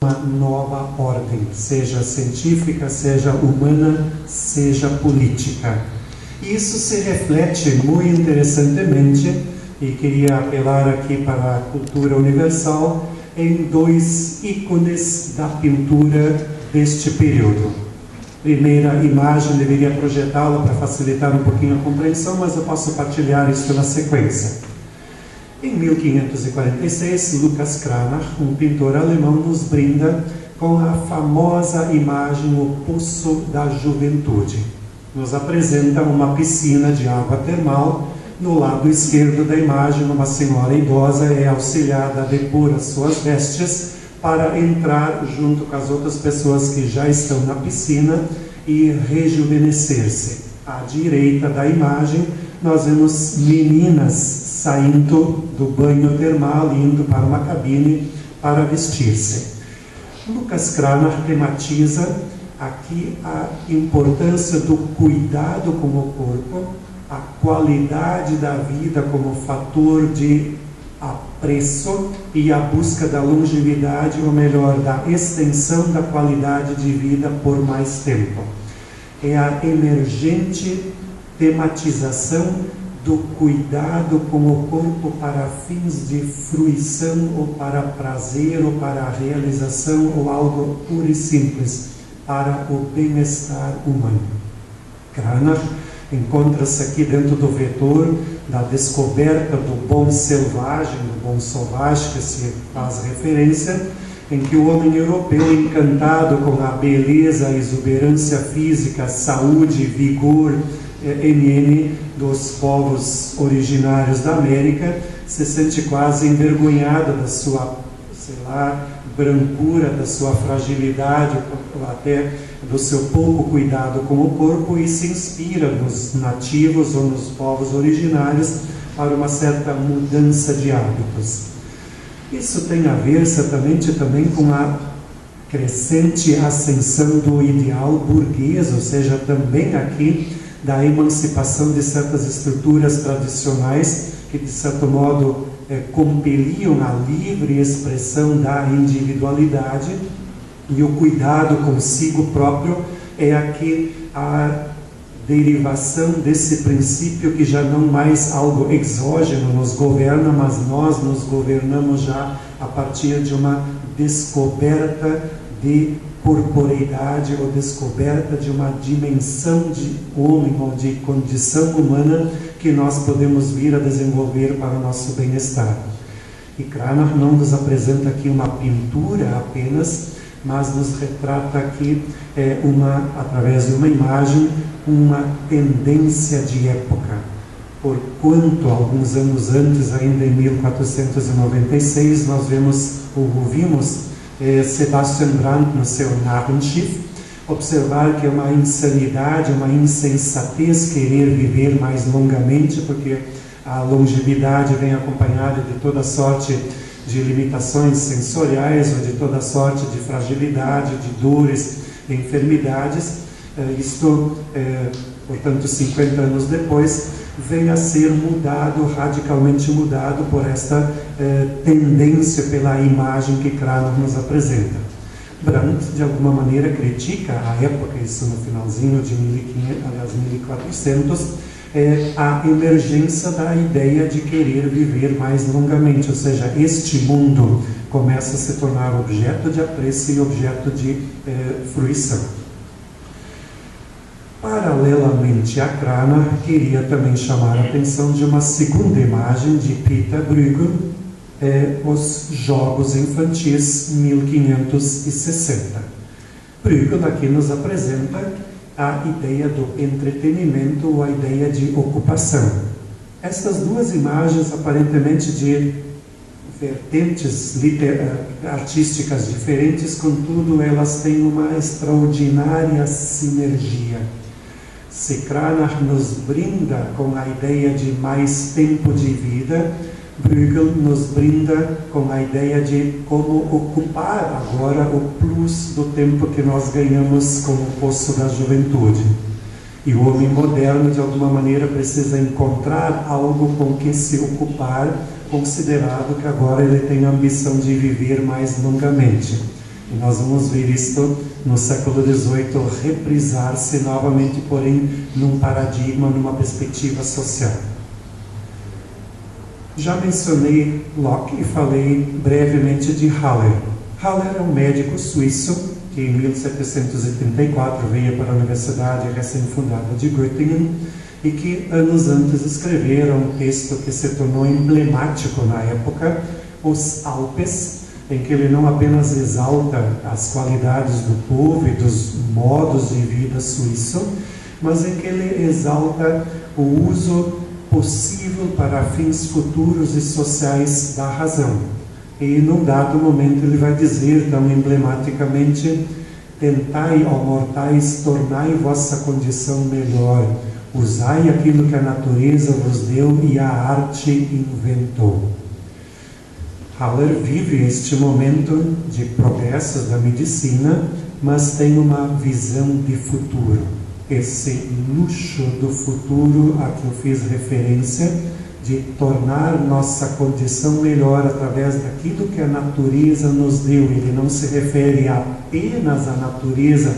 uma nova ordem, seja científica, seja humana, seja política. Isso se reflete muito interessantemente, e queria apelar aqui para a cultura universal, em dois ícones da pintura deste período. Primeira imagem, deveria projetá-la para facilitar um pouquinho a compreensão, mas eu posso partilhar isso na sequência. Em 1546, Lucas Cranach, um pintor alemão, nos brinda com a famosa imagem O Poço da Juventude. Nos apresenta uma piscina de água termal. No lado esquerdo da imagem, uma senhora idosa é auxiliada a depor as suas vestes para entrar junto com as outras pessoas que já estão na piscina e rejuvenescer-se. À direita da imagem, nós vemos meninas saindo do banho termal e indo para uma cabine para vestir-se. Lucas Cranach tematiza aqui a importância do cuidado com o corpo, a qualidade da vida como fator de apreço e a busca da longevidade, ou melhor, da extensão da qualidade de vida por mais tempo. É a emergente tematização do cuidado com o corpo para fins de fruição, ou para prazer, ou para realização, ou algo puro e simples, para o bem-estar humano. Cranach encontra-se aqui dentro do vetor da descoberta do bom selvagem, do bom sauvage, que se faz referência, em que o homem europeu, encantado com a beleza, a exuberância física, saúde, vigor, dos povos originários da América, se sente quase envergonhado da sua, brancura, da sua fragilidade, ou até do seu pouco cuidado com o corpo, e se inspira nos nativos ou nos povos originários para uma certa mudança de hábitos. Isso tem a ver certamente também com a crescente ascensão do ideal burguês, ou seja, também aqui da emancipação de certas estruturas tradicionais que, de certo modo, compeliam a livre expressão da individualidade, e o cuidado consigo próprio é aqui a derivação desse princípio que já não mais algo exógeno nos governa, mas nós nos governamos já a partir de uma descoberta de corporeidade, ou descoberta de uma dimensão de homem ou de condição humana que nós podemos vir a desenvolver para o nosso bem-estar. E Cranach não nos apresenta aqui uma pintura apenas, mas nos retrata aqui, através de uma imagem, uma tendência de época. Porquanto, alguns anos antes, ainda em 1496, nós ouvimos Sebastian Brandt, no seu Narrenschiff, observar que é uma insanidade, uma insensatez querer viver mais longamente, porque a longevidade vem acompanhada de toda sorte de limitações sensoriais, ou de toda sorte de fragilidade, de dores, de enfermidades. Portanto, 50 anos depois, vem a ser radicalmente mudado por esta tendência pela imagem que Cranach nos apresenta. Brandt, de alguma maneira, critica a época, isso no finalzinho de 1400, a emergência da ideia de querer viver mais longamente, ou seja, este mundo começa a se tornar objeto de apreço e objeto de fruição. Paralelamente a Cranach, queria também chamar a atenção de uma segunda imagem de Peter Bruegel, os Jogos Infantis 1560. Bruegel aqui nos apresenta a ideia do entretenimento, ou a ideia de ocupação. Estas duas imagens, aparentemente de vertentes artísticas diferentes, contudo, elas têm uma extraordinária sinergia. Se Cranach nos brinda com a ideia de mais tempo de vida, Bruegel nos brinda com a ideia de como ocupar agora o plus do tempo que nós ganhamos com o poço da juventude. E o homem moderno, de alguma maneira, precisa encontrar algo com que se ocupar, considerado que agora ele tem a ambição de viver mais longamente. E nós vamos ver isto no século XVIII reprisar-se novamente, porém num paradigma, numa perspectiva social. Já mencionei Locke e falei brevemente de Haller. Haller é um médico suíço que em 1734 veio para a Universidade recém-fundada de Göttingen e que anos antes escrevera um texto que se tornou emblemático na época, Os Alpes, em que ele não apenas exalta as qualidades do povo e dos modos de vida suíço, mas em que ele exalta o uso possível para fins futuros e sociais da razão. E num dado momento ele vai dizer tão emblematicamente: tentai, ó mortais, tornai vossa condição melhor, usai aquilo que a natureza vos deu e a arte inventou. Haller vive este momento de progressos da medicina, mas tem uma visão de futuro. Esse luxo do futuro a que eu fiz referência, de tornar nossa condição melhor através daquilo que a natureza nos deu. Ele não se refere apenas à natureza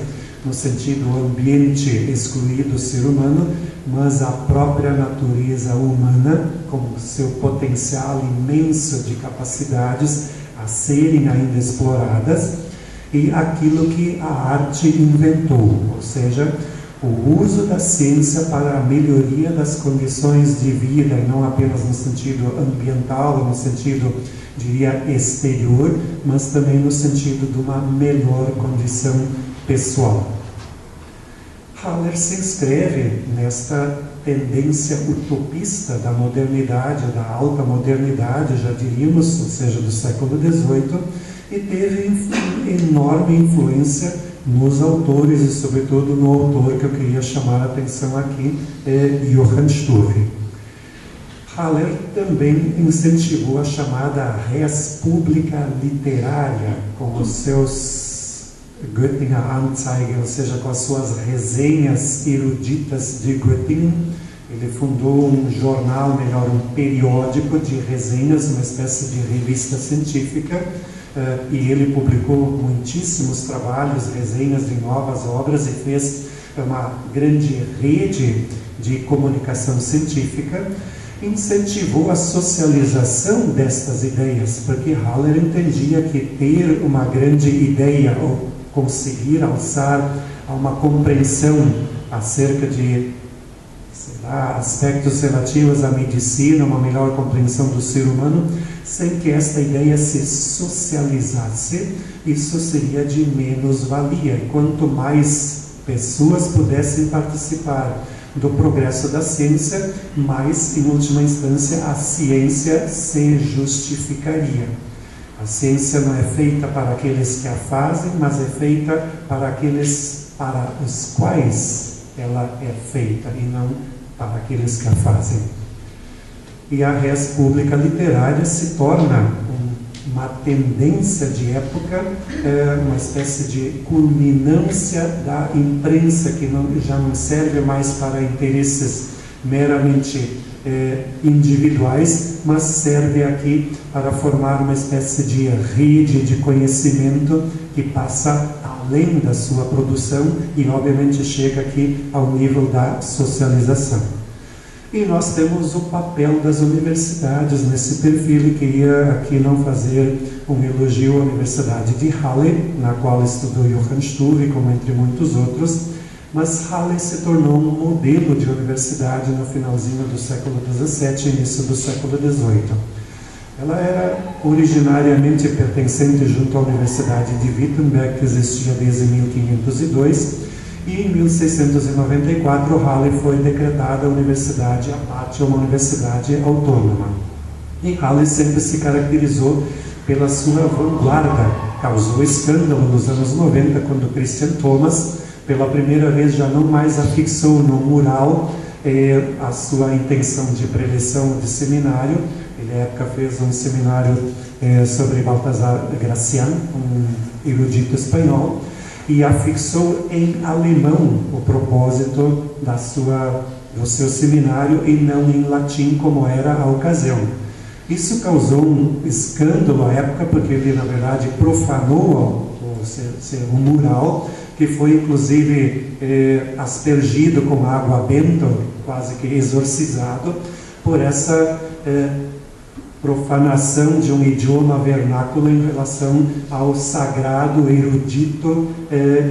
no sentido ambiente excluído do ser humano, mas à própria natureza humana, com seu potencial imenso de capacidades a serem ainda exploradas, e aquilo que a arte inventou, ou seja, o uso da ciência para a melhoria das condições de vida, e não apenas no sentido ambiental, no sentido, diria, exterior, mas também no sentido de uma melhor condição pessoal. Haller se inscreve nesta tendência utopista da modernidade, da alta modernidade, já diríamos, ou seja, do século XVIII, e teve enorme influência nos autores e, sobretudo, no autor que eu queria chamar a atenção aqui, Johann Struve. Haller também incentivou a chamada res publica literária, com os seus Göttinger Anzeiger, ou seja, com as suas resenhas eruditas de Göttingen. Ele fundou um jornal, melhor, um periódico de resenhas, uma espécie de revista científica, e ele publicou muitíssimos trabalhos, resenhas de novas obras, e fez uma grande rede de comunicação científica. Incentivou a socialização destas ideias, porque Haller entendia que ter uma grande ideia ou conseguir alçar a uma compreensão acerca de, aspectos relativos à medicina, uma melhor compreensão do ser humano, sem que esta ideia se socializasse, isso seria de menos valia. Quanto mais pessoas pudessem participar do progresso da ciência, mais, em última instância, a ciência se justificaria. A ciência não é feita para aqueles que a fazem, mas é feita para aqueles para os quais ela é feita, e não para aqueles que a fazem. E a res publica literária se torna uma tendência de época, uma espécie de culminância da imprensa, que já não serve mais para interesses meramente individuais, mas serve aqui para formar uma espécie de rede de conhecimento que passa além da sua produção e, obviamente, chega aqui ao nível da socialização. E nós temos o papel das universidades nesse perfil, e queria aqui não fazer um elogio à Universidade de Halle, na qual estudou Johann Struve, como entre muitos outros, mas Halle se tornou um modelo de universidade no finalzinho do século XVII e início do século XVIII. Ela era originariamente pertencente junto à Universidade de Wittenberg, que existia desde 1502, e em 1694 Halle foi decretada universidade à parte, uma universidade autônoma. E Halle sempre se caracterizou pela sua vanguarda. Causou escândalo nos anos 90, quando Christian Thomas, pela primeira vez, já não mais afixou no mural a sua intenção de preleção de seminário. Ele, na época, fez um seminário sobre Baltasar Gracián, um erudito espanhol, e afixou em alemão o propósito do seu seminário e não em latim, como era a ocasião. Isso causou um escândalo à época, porque ele, na verdade, profanou ser um mural, que foi inclusive aspergido com água benta, quase que exorcizado, por essa profanação de um idioma vernáculo em relação ao sagrado, erudito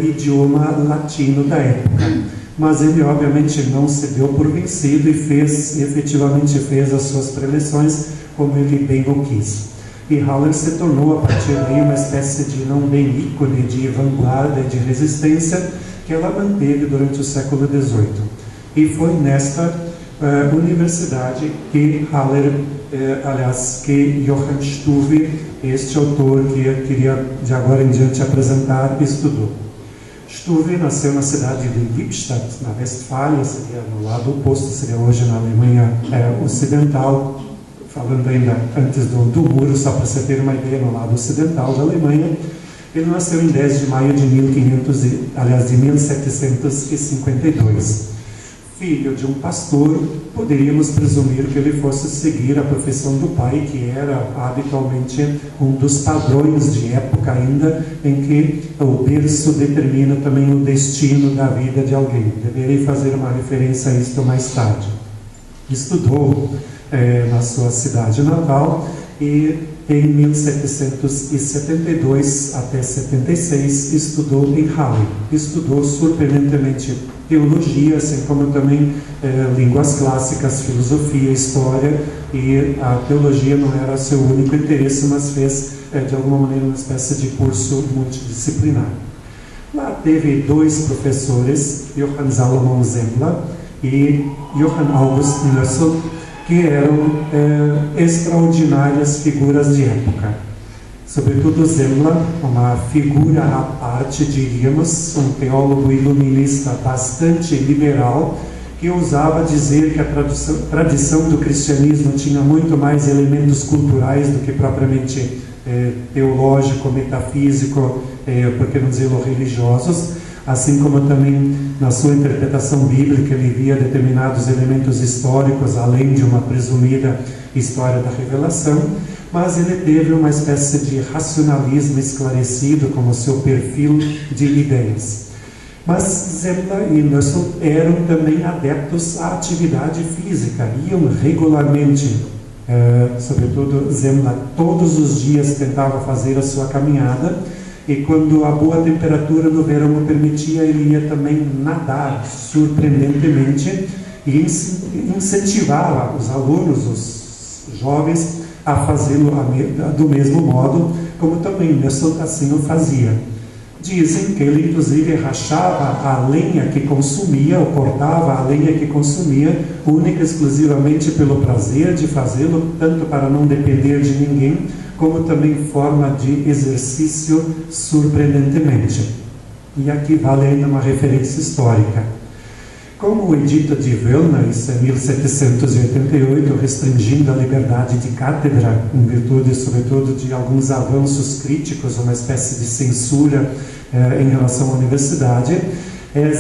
idioma latino da época. Mas ele obviamente não se deu por vencido e efetivamente fez as suas preleções como ele bem o quis. E Haller se tornou, a partir daí, uma espécie de, não bem ícone, de vanguarda e de resistência que ela manteve durante o século XVIII. E foi nesta universidade que Haller, que Johann Struve, este autor que eu queria de agora em diante apresentar, estudou. Struve nasceu na cidade de Lippstadt, na Westfália, seria no lado oposto, seria hoje na Alemanha ocidental, falando ainda antes do muro, só para você ter uma ideia, no lado ocidental da Alemanha. Ele nasceu em 10 de maio de 1752. Filho de um pastor, poderíamos presumir que ele fosse seguir a profissão do pai, que era habitualmente um dos padrões de época ainda, em que o berço determina também o destino da vida de alguém. Deverei fazer uma referência a isto mais tarde. Estudou na sua cidade natal e em 1772 até 76 estudou em Halle. Estudou surpreendentemente teologia, assim como também línguas clássicas, filosofia, história, e a teologia não era seu único interesse, mas fez de alguma maneira uma espécie de curso multidisciplinar. Lá teve dois professores, Johann Salomon Semmler e Johann August Nössl, que eram extraordinárias figuras de época. Sobretudo Semmler, uma figura à parte, diríamos, um teólogo iluminista bastante liberal, que ousava dizer que a tradição do cristianismo tinha muito mais elementos culturais do que propriamente teológico, metafísico, por que não dizer religiosos, assim como também na sua interpretação bíblica ele via determinados elementos históricos, além de uma presumida história da revelação, mas ele teve uma espécie de racionalismo esclarecido como seu perfil de ideias. Mas Semmler e Nössl eram também adeptos à atividade física, iam regularmente, sobretudo Semmler, todos os dias tentava fazer a sua caminhada, e quando a boa temperatura do verão o permitia, ele ia também nadar, surpreendentemente, e incentivava os alunos, os jovens, a fazê-lo do mesmo modo, como também Nössl assim o fazia. Dizem que ele inclusive rachava a lenha que consumia, ou cortava a lenha que consumia, única e exclusivamente pelo prazer de fazê-lo, tanto para não depender de ninguém, como também forma de exercício surpreendentemente. E aqui vale ainda uma referência histórica. Como o Edito de Vilna, isso é 1788, restringindo a liberdade de cátedra, em virtude, sobretudo, de alguns avanços críticos, uma espécie de censura em relação à universidade,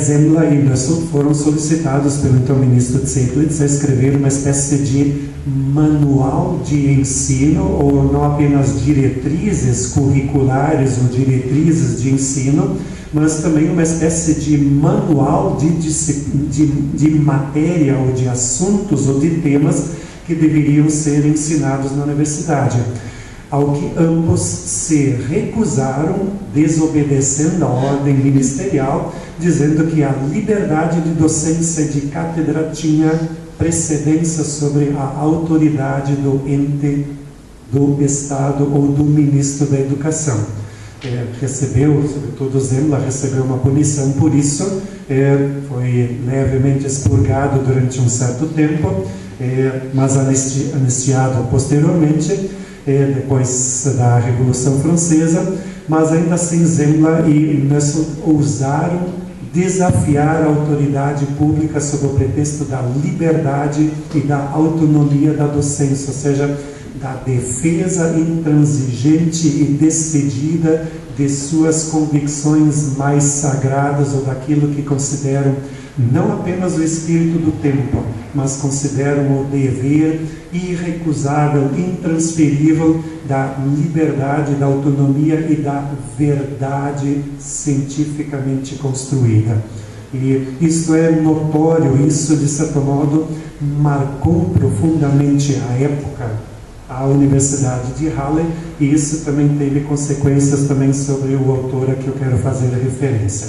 Semmler e Nössl foram solicitados pelo então ministro Zetlitz a escrever uma espécie de manual de ensino, ou não apenas diretrizes curriculares ou diretrizes de ensino, mas também uma espécie de manual de matéria ou de assuntos ou de temas que deveriam ser ensinados na universidade. Ao que ambos se recusaram, desobedecendo a ordem ministerial, dizendo que a liberdade de docência de cátedra tinha precedência sobre a autoridade do ente do Estado ou do ministro da Educação. Recebeu, sobretudo Semmler, recebeu uma punição por isso, foi levemente expurgado durante um certo tempo, mas anistiado posteriormente, depois da Revolução Francesa, mas ainda assim Semmler e Nössl ousaram desafiar a autoridade pública sob o pretexto da liberdade e da autonomia da docência, ou seja, da defesa intransigente e despedida de suas convicções mais sagradas ou daquilo que consideram não apenas o espírito do tempo, mas consideram o dever irrecusável, intransferível da liberdade, da autonomia e da verdade cientificamente construída. E isto é notório, isso de certo modo marcou profundamente a época, a Universidade de Halle, e isso também teve consequências também sobre o autor a que eu quero fazer referência.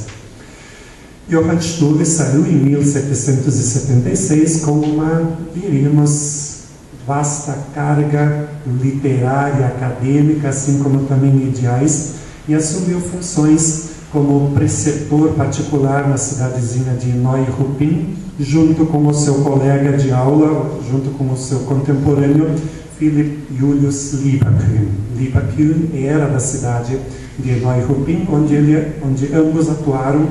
Johann Struve saiu em 1776 com uma, diríamos, vasta carga literária, acadêmica, assim como também ideais, e assumiu funções como preceptor particular na cidadezinha de Neuruppin, junto com o seu colega de aula, junto com o seu contemporâneo, Philipp Julius Lieberkühn. Lieberkühn era da cidade de Neuruppin, onde ambos atuaram,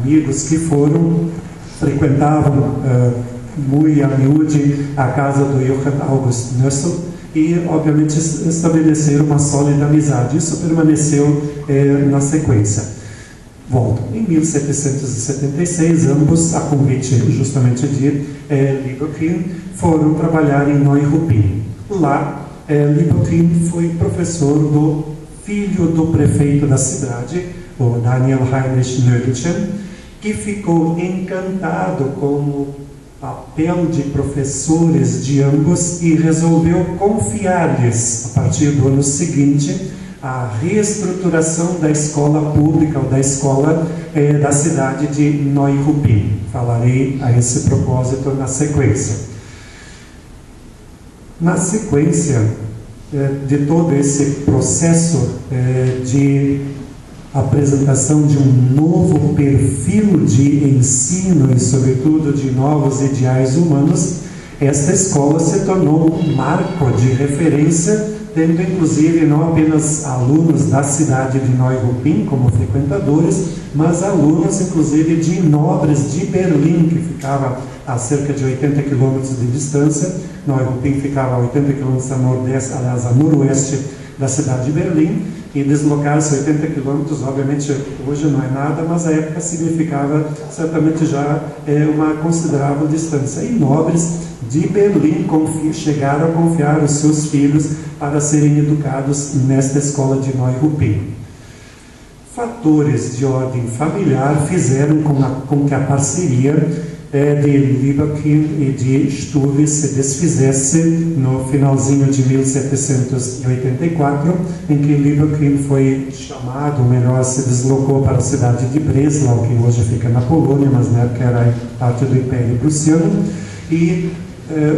amigos que frequentavam muito a miúde a casa do Johann August Nössl e, obviamente, estabeleceram uma sólida amizade. Isso permaneceu na sequência. Volto. Em 1776, ambos, a convite justamente de Lieberkühn, foram trabalhar em Neuruppin. Lá, Lieberkühn foi professor do filho do prefeito da cidade, o Daniel Heinrich Nödelchen, que ficou encantado com o papel de professores de ambos e resolveu confiar-lhes, a partir do ano seguinte, a reestruturação da escola pública, ou da escola da cidade de Neuruppin. Falarei a esse propósito na sequência. Na sequência de todo esse processo de apresentação de um novo perfil de ensino e, sobretudo, de novos ideais humanos, esta escola se tornou um marco de referência, tendo inclusive não apenas alunos da cidade de Neuruppin como frequentadores, mas alunos inclusive de nobres de Berlim, que ficava a cerca de 80 quilômetros de distância. Neuruppin ficava a 80 quilômetros a noroeste da cidade de Berlim, e deslocar-se 80 quilômetros, obviamente, hoje não é nada, mas a época significava certamente já uma considerável distância. E nobres de Berlim chegaram a confiar os seus filhos para serem educados nesta escola de Neuruppin. Fatores de ordem familiar fizeram com que a parceria de Lieberkühn e de Struve se desfizesse no finalzinho de 1784, em que Lieberkühn foi chamado, ou melhor, se deslocou para a cidade de Breslau, que hoje fica na Polônia, mas na época era parte do Império Prussiano, e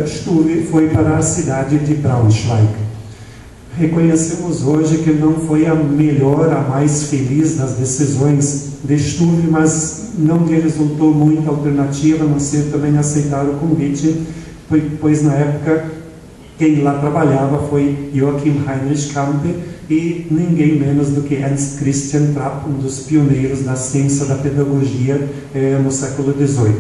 Struve foi para a cidade de Braunschweig. Reconhecemos hoje que não foi a melhor, a mais feliz das decisões de Struve, mas não lhe resultou muita alternativa, a não ser também aceitar o convite, pois na época quem lá trabalhava foi Joachim Heinrich Campe e ninguém menos do que Ernst Christian Trapp, um dos pioneiros da ciência da pedagogia no século XVIII.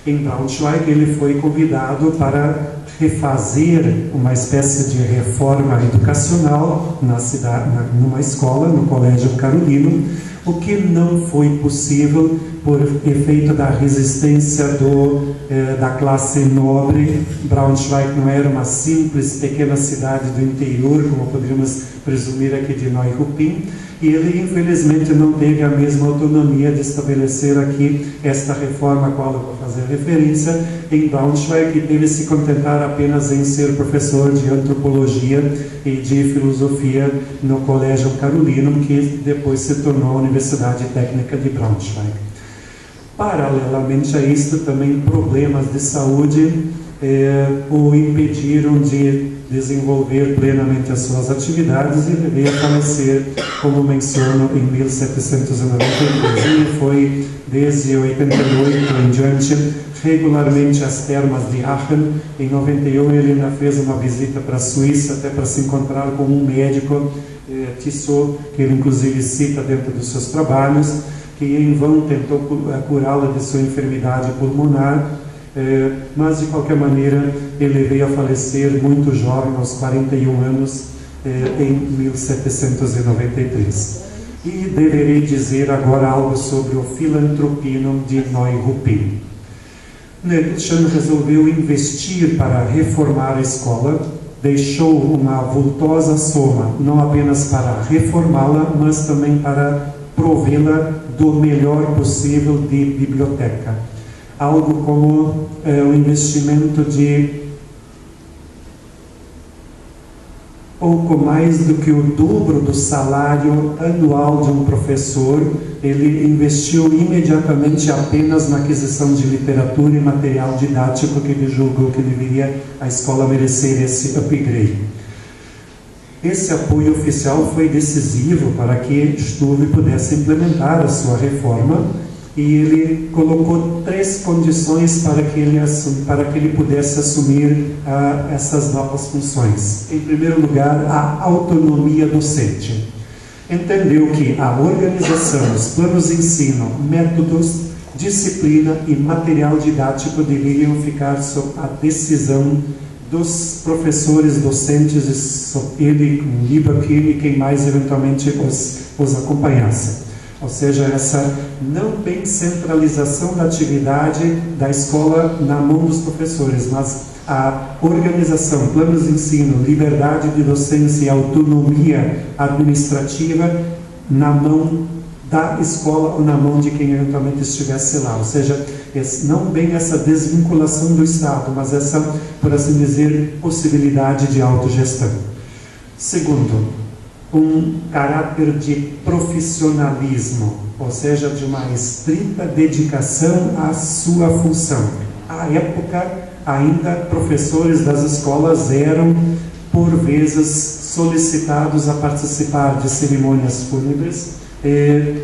Em Braunschweig ele foi convidado para refazer uma espécie de reforma educacional na cidade, numa escola, no Colégio Carolino, o que não foi possível por efeito da resistência da classe nobre. Braunschweig não era uma simples pequena cidade do interior, como poderíamos presumir aqui de Neuruppin, e ele infelizmente não teve a mesma autonomia de estabelecer aqui esta reforma a qual eu vou fazer referência em Braunschweig, e teve se contentar apenas em ser professor de antropologia e de filosofia no Colégio Carolino, que depois se tornou a Universidade Técnica de Braunschweig. Paralelamente a isto, também problemas de saúde o impediram de desenvolver plenamente as suas atividades, e ele veio a falecer, como menciono, em 1793. Ele foi, desde 88 em diante, regularmente às termas de Aachen. Em 91 ele ainda fez uma visita para a Suíça, até para se encontrar com um médico, Tissot, que ele inclusive cita dentro dos seus trabalhos, que em vão tentou curá-la de sua enfermidade pulmonar, mas de qualquer maneira ele veio a falecer muito jovem, aos 41 anos, em 1793. E deverei dizer agora algo sobre o Filantropinum de Neuruppin. Nevichon resolveu investir para reformar a escola, deixou uma vultosa soma, não apenas para reformá-la, mas também para provê-la do melhor possível de biblioteca. Algo como um investimento de pouco mais do que o dobro do salário anual de um professor. Ele investiu imediatamente apenas na aquisição de literatura e material didático, que ele julgou que deveria a escola merecer esse upgrade. Esse apoio oficial foi decisivo para que Stuve pudesse implementar a sua reforma, e ele colocou 3 condições para que ele pudesse assumir essas novas funções. Em primeiro lugar, a autonomia docente. Entendeu que a organização, os planos de ensino, métodos, disciplina e material didático deveriam ficar sob a decisão dos professores, docentes, ele, Lieberkind e quem mais eventualmente os acompanhasse. Ou seja, essa não bem centralização da atividade da escola na mão dos professores, mas a organização, planos de ensino, liberdade de docência e autonomia administrativa na mão da escola ou na mão de quem eventualmente estivesse lá. Ou seja, não bem essa desvinculação do Estado, mas essa, por assim dizer, possibilidade de autogestão. Segundo, um caráter de profissionalismo, ou seja, de uma estrita dedicação à sua função. À época, ainda professores das escolas eram, por vezes, solicitados a participar de cerimônias fúnebres,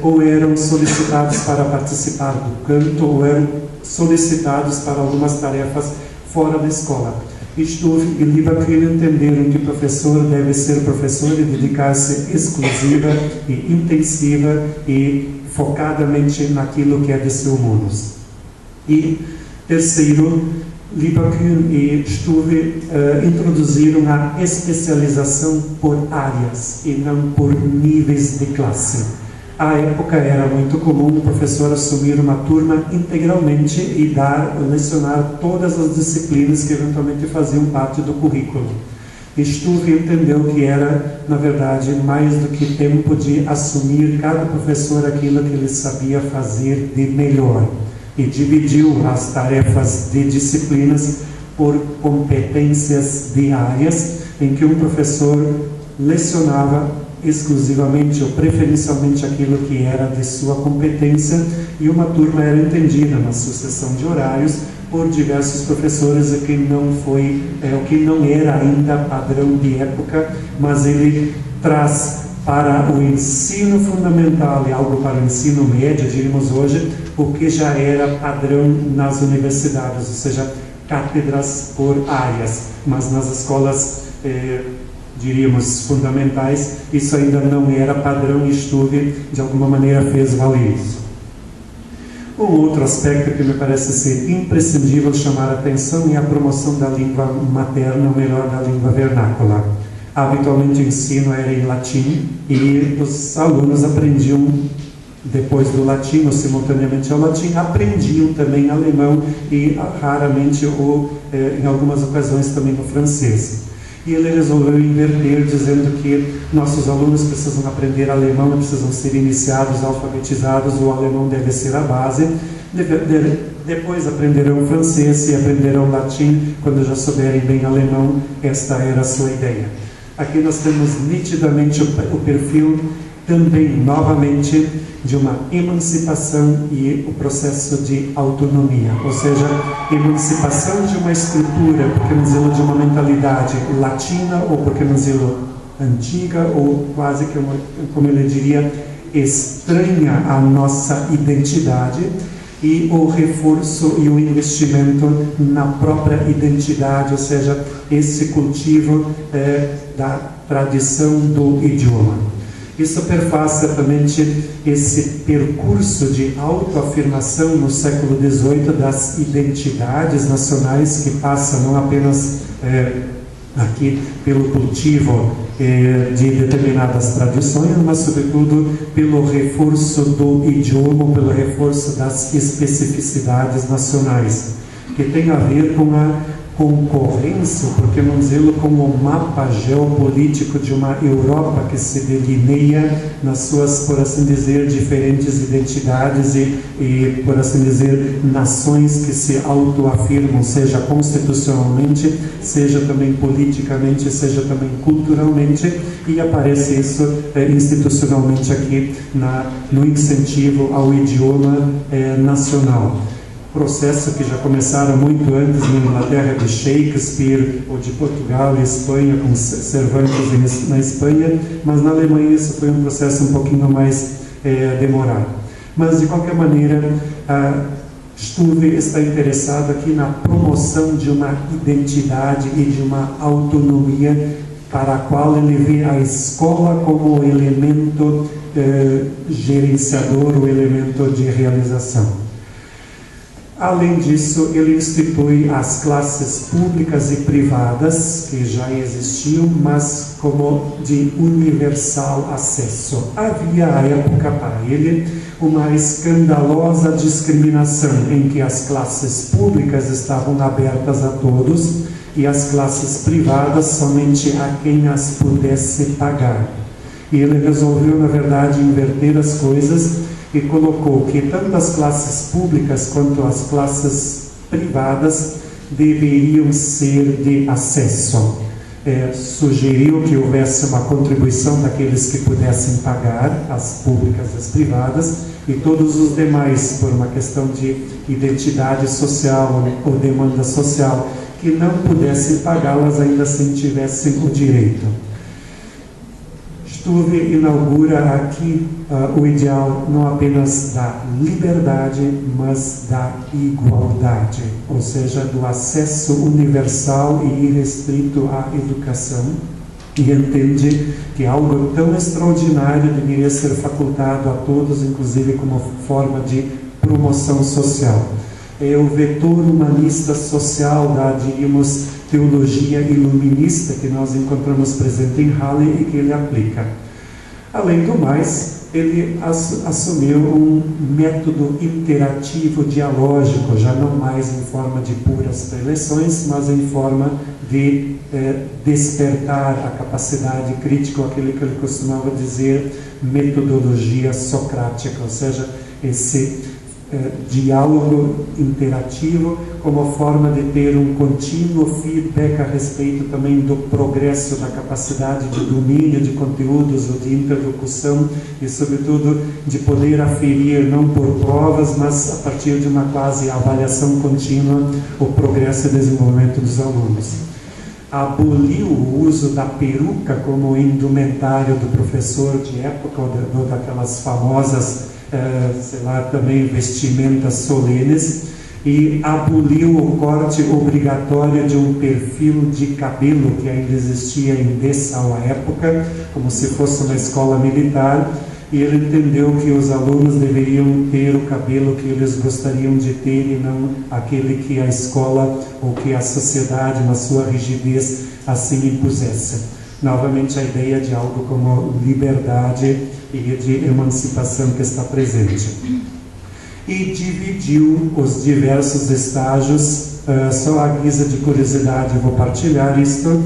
ou eram solicitados para participar do canto, ou eram solicitados para algumas tarefas fora da escola. Stuve e Lieberkind entenderam que o professor deve ser professor e dedicar-se exclusiva e intensiva e focadamente naquilo que é de seu munus. E terceiro, Lieberkind e Stuve introduziram a especialização por áreas e não por níveis de classe. À época era muito comum o professor assumir uma turma integralmente e lecionar todas as disciplinas que eventualmente faziam parte do currículo. Stuve entendeu que era, na verdade, mais do que tempo de assumir cada professor aquilo que ele sabia fazer de melhor, e dividiu as tarefas de disciplinas por competências diárias, em que um professor lecionava exclusivamente ou preferencialmente aquilo que era de sua competência, e uma turma era entendida na sucessão de horários por diversos professores, o que não era ainda padrão de época, mas ele traz para o ensino fundamental e algo para o ensino médio, diríamos hoje, o que já era padrão nas universidades, ou seja, cátedras por áreas, mas nas escolas diríamos fundamentais, isso ainda não era padrão, e Stuve de alguma maneira fez valer isso. Um outro aspecto que me parece ser imprescindível chamar a atenção é a promoção da língua materna, ou melhor, da língua vernácula. Habitualmente o ensino era em latim e os alunos aprendiam, depois do latim, ou simultaneamente ao latim, aprendiam também alemão e raramente, ou em algumas ocasiões também o francês. E ele resolveu inverter, dizendo que nossos alunos precisam aprender alemão, precisam ser iniciados, alfabetizados, o alemão deve ser a base, depois aprenderão francês e aprenderão latim quando já souberem bem alemão. Esta era a sua ideia. Aqui nós temos nitidamente o perfil também, novamente, de uma emancipação e o processo de autonomia, ou seja, emancipação de uma estrutura, por que não dizer, de uma mentalidade latina, ou por que não dizer antiga, ou quase que, como ele diria, estranha à nossa identidade, e o reforço e o investimento na própria identidade, ou seja, esse cultivo da tradição do idioma. Isso perfaz certamente esse percurso de autoafirmação no século XVIII das identidades nacionais, que passa não apenas aqui pelo cultivo de determinadas tradições, mas sobretudo pelo reforço do idioma, pelo reforço das especificidades nacionais. que tem a ver com a concorrência, por que não dizê-lo, como o mapa geopolítico de uma Europa que se delineia nas suas, por assim dizer, diferentes identidades e por assim dizer, nações que se autoafirmam, seja constitucionalmente, seja também politicamente, seja também culturalmente, e aparece isso institucionalmente aqui no incentivo ao idioma nacional. Processo que já começaram muito antes na Inglaterra de Shakespeare, ou de Portugal e Espanha, com Cervantes na Espanha, mas na Alemanha isso foi um processo um pouquinho mais demorado. Mas, de qualquer maneira, Stuve está interessado aqui na promoção de uma identidade e de uma autonomia para a qual ele vê a escola como o elemento gerenciador, o elemento de realização. Além disso, ele institui as classes públicas e privadas, que já existiam, mas como de universal acesso. Havia à época para ele uma escandalosa discriminação em que as classes públicas estavam abertas a todos e as classes privadas somente a quem as pudesse pagar. E ele resolveu, na verdade, inverter as coisas e colocou que tanto as classes públicas quanto as classes privadas deveriam ser de acesso. Sugeriu que houvesse uma contribuição daqueles que pudessem pagar, as públicas e as privadas, e todos os demais, por uma questão de identidade social ou demanda social, que não pudessem pagá-las, ainda assim tivessem o direito. Stuve inaugura aqui o ideal não apenas da liberdade, mas da igualdade, ou seja, do acesso universal e irrestrito à educação, e entende que algo tão extraordinário deveria ser facultado a todos, inclusive como forma de promoção social. É o vetor humanista social da, diríamos, teologia iluminista que nós encontramos presente em Halle e que ele aplica. Além do mais, ele assumiu um método interativo dialógico, já não mais em forma de puras preleções, mas em forma de despertar a capacidade crítica, aquilo que ele costumava dizer metodologia socrática, ou seja, esse diálogo interativo como forma de ter um contínuo feedback a respeito também do progresso da capacidade de domínio de conteúdos ou de interlocução e, sobretudo, de poder aferir, não por provas, mas a partir de uma quase avaliação contínua, o progresso e desenvolvimento dos alunos. Aboliu o uso da peruca como indumentário do professor de época, ou daquelas famosas sei lá, também vestimentas solenes, e aboliu o corte obrigatório de um perfil de cabelo que ainda existia em Dessau à época, como se fosse uma escola militar, e ele entendeu que os alunos deveriam ter o cabelo que eles gostariam de ter e não aquele que a escola ou que a sociedade, na sua rigidez, assim impusesse. Novamente a ideia de algo como liberdade e de emancipação que está presente. E dividiu os diversos estágios, só à guisa de curiosidade vou partilhar isto.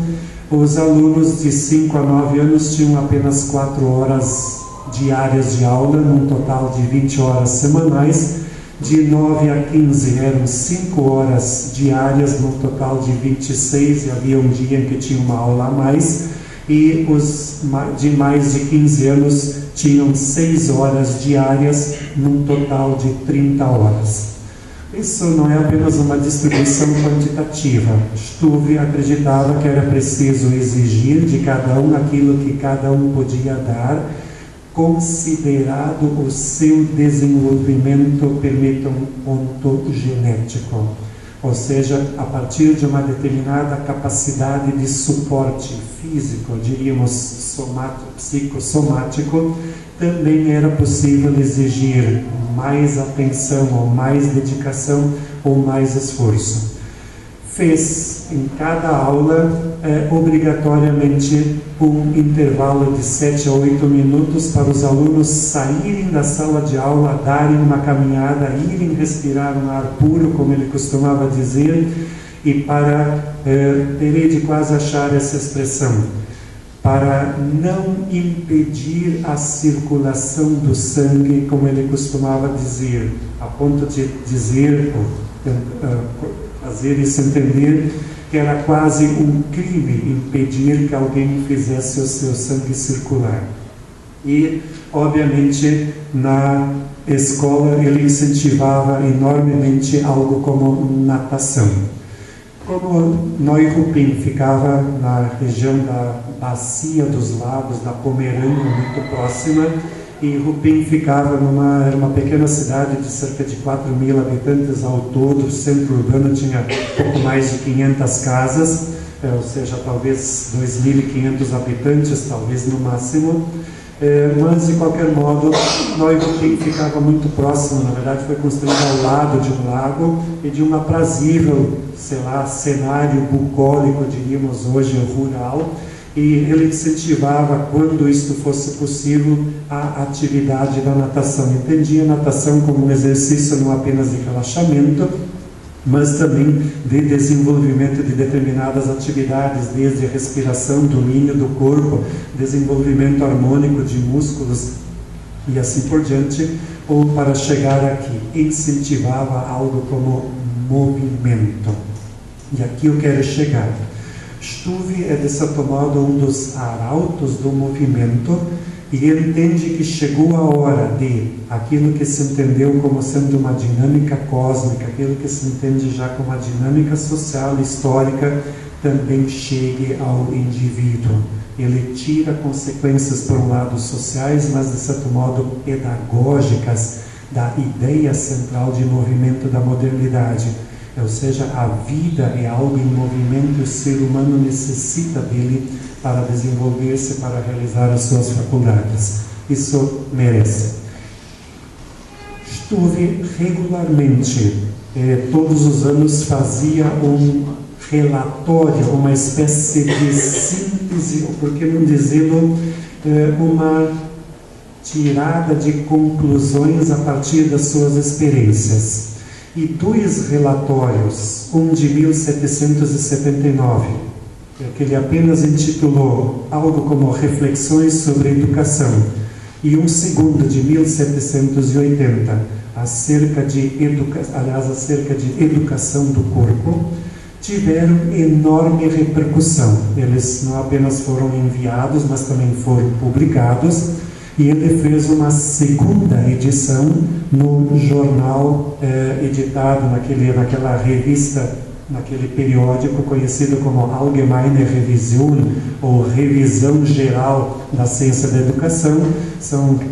Os alunos de 5 a 9 anos tinham apenas 4 horas diárias de aula, num total de 20 horas semanais. De 9 a 15 eram 5 horas diárias, num total de 26, e havia um dia em que tinha uma aula a mais. E os de mais de 15 anos tinham 6 horas diárias, num total de 30 horas. Isso não é apenas uma distribuição quantitativa. Stuve acreditava que era preciso exigir de cada um aquilo que cada um podia dar, considerado o seu desenvolvimento, permitam, ontogenético. Ou seja, a partir de uma determinada capacidade de suporte físico, diríamos psicossomático, também era possível exigir mais atenção, ou mais dedicação, ou mais esforço. Fez em cada aula, obrigatoriamente um intervalo de 7 a 8 minutos para os alunos saírem da sala de aula, darem uma caminhada, irem respirar um ar puro, como ele costumava dizer, e para, terei de quase achar essa expressão, para não impedir a circulação do sangue, como ele costumava dizer, a ponto de dizer, fazer isso entender, que era quase um crime impedir que alguém fizesse o seu sangue circular. E, obviamente, na escola ele incentivava enormemente algo como natação. Como Neuruppin ficava na região da Bacia dos Lagos, da Pomerânia, muito próxima, e Ruppin ficava numa pequena cidade de cerca de 4.000 habitantes ao todo. O centro urbano tinha pouco mais de 500 casas, ou seja, talvez 2.500 habitantes, talvez no máximo. Mas, de qualquer modo, Neuruppin ficava muito próximo. Na verdade, foi construído ao lado de um lago e de um aprazível, cenário bucólico, diríamos hoje, rural. E ele incentivava, quando isto fosse possível, a atividade da natação. Entendia a natação como um exercício não apenas de relaxamento, mas também de desenvolvimento de determinadas atividades, desde a respiração, domínio do corpo, desenvolvimento harmônico de músculos e assim por diante, ou para chegar aqui, incentivava algo como movimento. E aqui eu quero chegar. Struve é, de certo modo, um dos arautos do movimento, e ele entende que chegou a hora de aquilo que se entendeu como sendo uma dinâmica cósmica, aquilo que se entende já como uma dinâmica social e histórica, também chegue ao indivíduo. Ele tira consequências, por um lado, sociais, mas, de certo modo, pedagógicas da ideia central de movimento da modernidade. Ou seja, a vida é algo em movimento e o ser humano necessita dele para desenvolver-se, para realizar as suas faculdades. Isso merece. Struve regularmente, todos os anos, fazia um relatório, uma espécie de síntese, ou por que não dizê-lo, uma tirada de conclusões a partir das suas experiências. E 2 relatórios, um de 1779, que ele apenas intitulou algo como Reflexões sobre Educação, e um segundo de 1780, acerca de educação do corpo, tiveram enorme repercussão. Eles não apenas foram enviados, mas também foram publicados. E ele fez uma segunda edição no jornal editado naquela revista, naquele periódico conhecido como Allgemeine Revision, ou Revisão Geral da Ciência da Educação.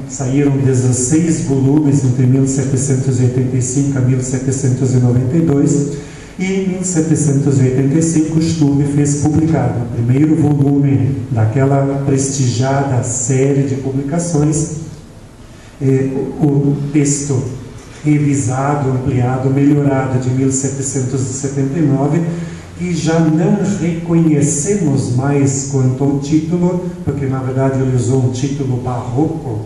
Saíram 16 volumes entre 1785 a 1792. E em 1785, Struve fez publicar no primeiro volume daquela prestigiada série de publicações o texto revisado, ampliado, melhorado de 1779, e já não reconhecemos mais quanto ao título, porque na verdade ele usou um título barroco.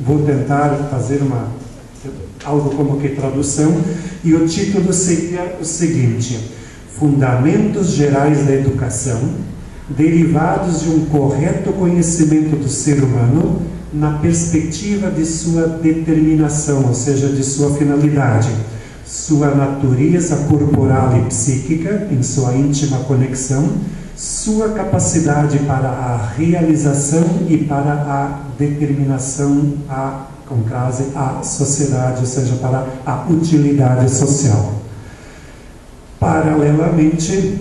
Vou tentar fazer algo como que tradução, e o título seria o seguinte: Fundamentos Gerais da Educação, derivados de um correto conhecimento do ser humano na perspectiva de sua determinação, ou seja, de sua finalidade, sua natureza corporal e psíquica, em sua íntima conexão, sua capacidade para a realização e para a determinação com crase à sociedade, ou seja, para a utilidade social. Paralelamente,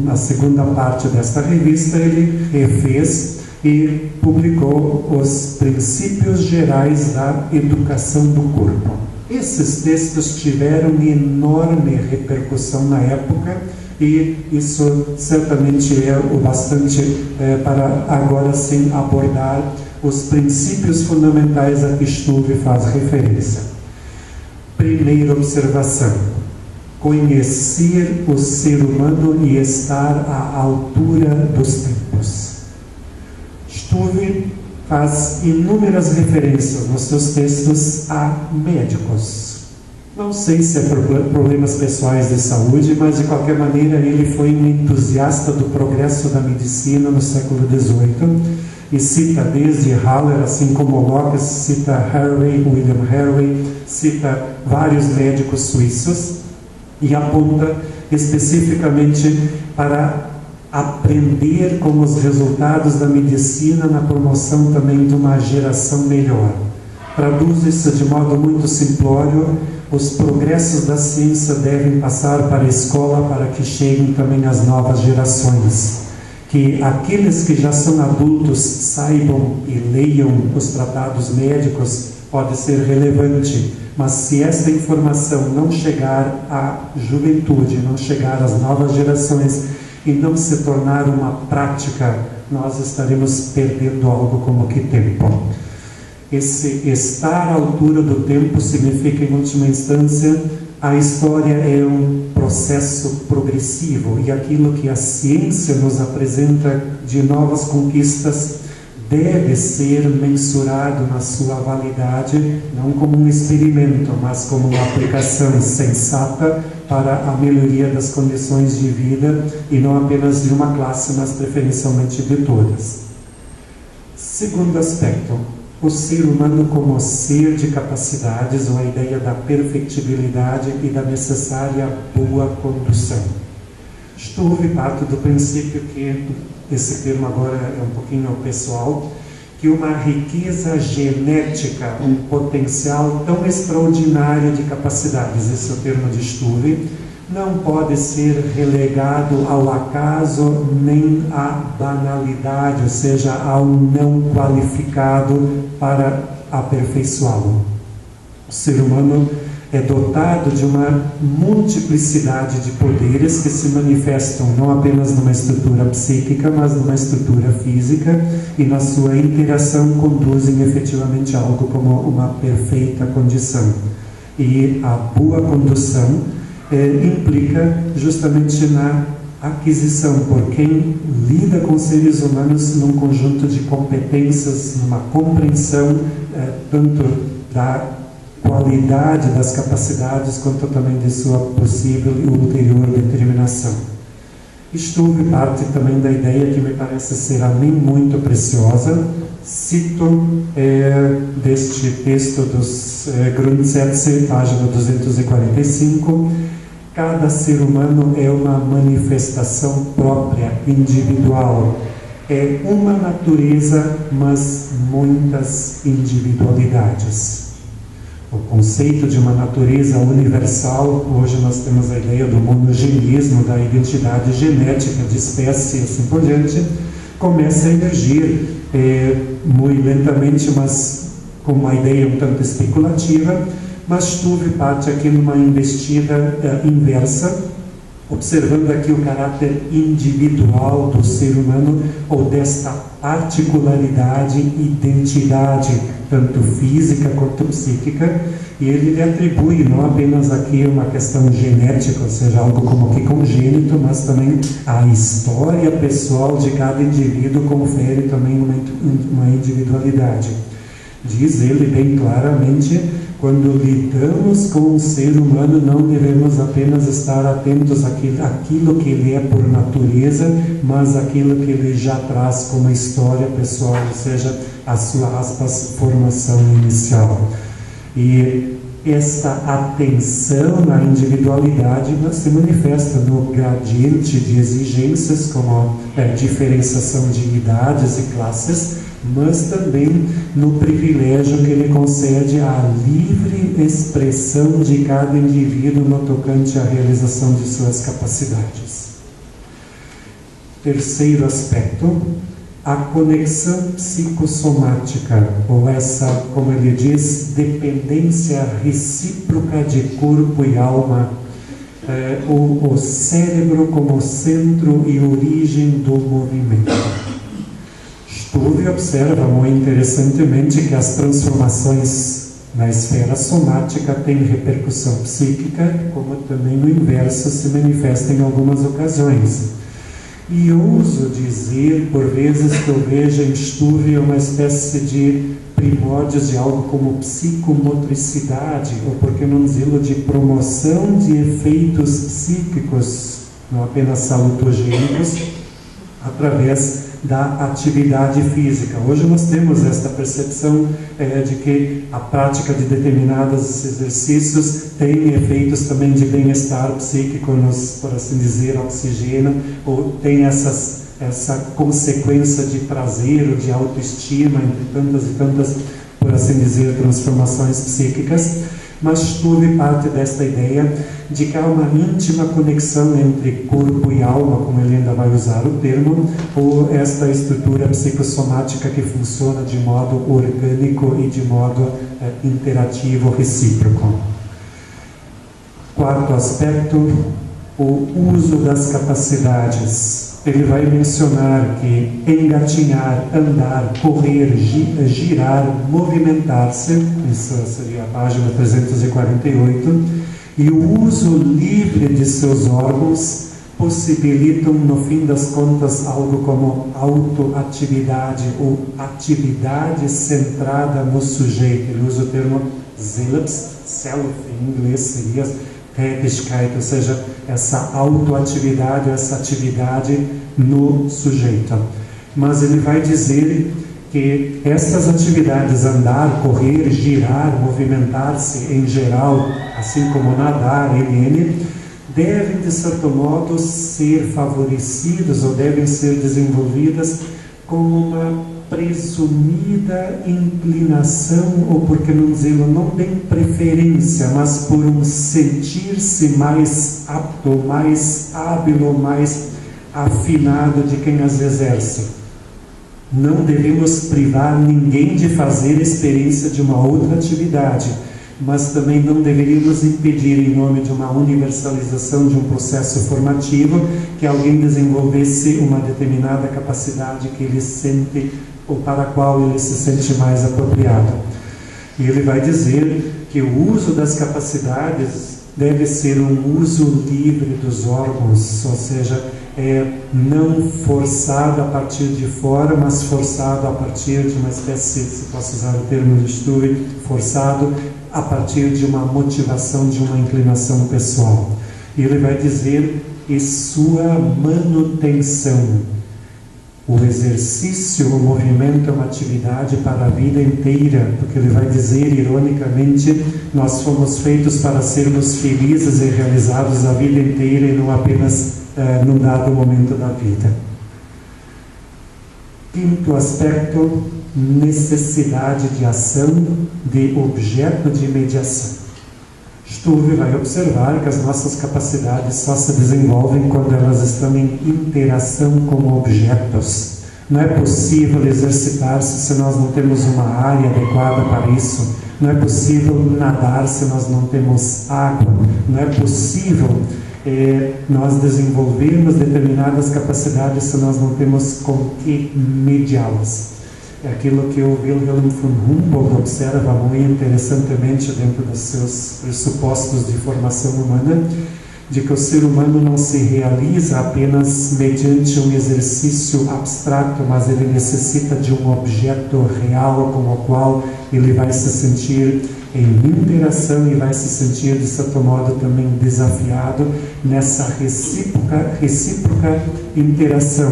na segunda parte desta revista, ele refez e publicou os Princípios Gerais da Educação do Corpo. Esses textos tiveram enorme repercussão na época, e isso certamente é o bastante para agora sim abordar os princípios fundamentais a que Struve faz referência. Primeira observação: conhecer o ser humano e estar à altura dos tempos. Struve faz inúmeras referências nos seus textos a médicos. Não sei se é problemas pessoais de saúde, mas de qualquer maneira ele foi um entusiasta do progresso da medicina no século XVIII e cita desde Haller, assim como Locke, cita William Harvey, cita vários médicos suíços e aponta especificamente para aprender com os resultados da medicina na promoção também de uma geração melhor. Traduz isso de modo muito simplório: os progressos da ciência devem passar para a escola para que cheguem também às novas gerações. Que aqueles que já são adultos saibam e leiam os tratados médicos pode ser relevante, mas se essa informação não chegar à juventude, não chegar às novas gerações e não se tornar uma prática, nós estaremos perdendo algo como que tempo. Esse estar à altura do tempo significa, em última instância, a história é um processo progressivo e aquilo que a ciência nos apresenta de novas conquistas deve ser mensurado na sua validade, não como um experimento, mas como uma aplicação sensata para a melhoria das condições de vida e não apenas de uma classe, mas preferencialmente de todas. Segundo aspecto, o ser humano como ser de capacidades, ou a ideia da perfectibilidade e da necessária boa condução. Struve parte do princípio que, esse termo agora é um pouquinho pessoal, que uma riqueza genética, um potencial tão extraordinário de capacidades, esse é o termo de Struve, não pode ser relegado ao acaso nem à banalidade, ou seja, ao não qualificado para aperfeiçoá-lo. O ser humano é dotado de uma multiplicidade de poderes que se manifestam não apenas numa estrutura psíquica, mas numa estrutura física, e na sua interação conduzem efetivamente a algo como uma perfeita condição. E a boa condução implica justamente na aquisição por quem lida com seres humanos num conjunto de competências, numa compreensão tanto da qualidade das capacidades quanto também de sua possível e ulterior determinação. Struve parte também da ideia que me parece ser a mim muito preciosa. Cito deste texto dos Grundsätze, página 245, cada ser humano é uma manifestação própria, individual. É uma natureza, mas muitas individualidades. O conceito de uma natureza universal, hoje nós temos a ideia do monogenismo, da identidade genética de espécie e assim por diante, começa a emergir muito lentamente, mas com uma ideia um tanto especulativa, mas Struve parte aqui numa investida inversa, observando aqui o caráter individual do ser humano, ou desta particularidade, identidade, tanto física quanto psíquica, e ele lhe atribui não apenas aqui uma questão genética, ou seja, algo como que congênito, mas também a história pessoal de cada indivíduo confere também uma individualidade. Diz ele bem claramente: quando lidamos com o ser humano, não devemos apenas estar atentos àquilo que ele é por natureza, mas àquilo que ele já traz como história pessoal, ou seja, a sua, aspas, formação inicial. E esta atenção na individualidade se manifesta no gradiente de exigências, como a diferenciação de idades e classes, mas também no privilégio que ele concede à livre expressão de cada indivíduo no tocante à realização de suas capacidades. Terceiro aspecto, a conexão psicossomática, ou essa, como ele diz, dependência recíproca de corpo e alma, o cérebro como centro e origem do movimento. Struve observa muito interessantemente que as transformações na esfera somática tem repercussão psíquica, como também no inverso se manifesta em algumas ocasiões. E ouso dizer, por vezes, que eu vejo em Struve uma espécie de primórdios de algo como psicomotricidade, ou por que não dizê-lo, de promoção de efeitos psíquicos, não apenas salutogênicos, através da atividade física. Hoje nós temos esta percepção de que a prática de determinados exercícios tem efeitos também de bem-estar psíquico, nos, por assim dizer, oxigena, ou tem essa consequência de prazer ou de autoestima, entre tantas e tantas, por assim dizer, transformações psíquicas. Mas tudo parte desta ideia de que há uma íntima conexão entre corpo e alma, como ele ainda vai usar o termo, ou esta estrutura psicossomática que funciona de modo orgânico e de modo interativo, recíproco. Quarto aspecto, o uso das capacidades. Ele vai mencionar que engatinhar, andar, correr, girar, movimentar-se, isso seria a página 348, e o uso livre de seus órgãos possibilitam, no fim das contas, algo como autoatividade ou atividade centrada no sujeito. Ele usa o termo self, em inglês seria Tätigkeit, ou seja, essa autoatividade, essa atividade no sujeito. Mas ele vai dizer que essas atividades, andar, correr, girar, movimentar-se em geral, assim como nadar, devem, de certo modo, ser favorecidas ou devem ser desenvolvidas com uma presumida inclinação, ou por que não dizê-lo, não bem preferência, mas por um sentir-se mais apto, mais hábil ou mais afinado de quem as exerce. Não devemos privar ninguém de fazer experiência de uma outra atividade, mas também não deveríamos impedir, em nome de uma universalização de um processo formativo, que alguém desenvolvesse uma determinada capacidade que ele sente ou para a qual ele se sente mais apropriado. E ele vai dizer que o uso das capacidades deve ser um uso livre dos órgãos, ou seja, não forçado a partir de fora, mas forçado a partir de uma espécie, se posso usar o termo de Struve, forçado a partir de uma motivação, de uma inclinação pessoal. E ele vai dizer que sua manutenção. O exercício, o movimento é uma atividade para a vida inteira, porque ele vai dizer, ironicamente, nós fomos feitos para sermos felizes e realizados a vida inteira e não apenas num dado momento da vida. Quinto aspecto, necessidade de ação de objeto de mediação. Struve vai observar que as nossas capacidades só se desenvolvem quando elas estão em interação com objetos. Não é possível exercitar-se se nós não temos uma área adequada para isso. Não é possível nadar se nós não temos água. Não é possível nós desenvolvermos determinadas capacidades se nós não temos com que mediá-las. É aquilo que o Wilhelm von Humboldt observa muito interessantemente dentro dos seus pressupostos de formação humana, de que o ser humano não se realiza apenas mediante um exercício abstrato, mas ele necessita de um objeto real com o qual ele vai se sentir em interação e vai se sentir, de certo modo, também desafiado nessa recíproca interação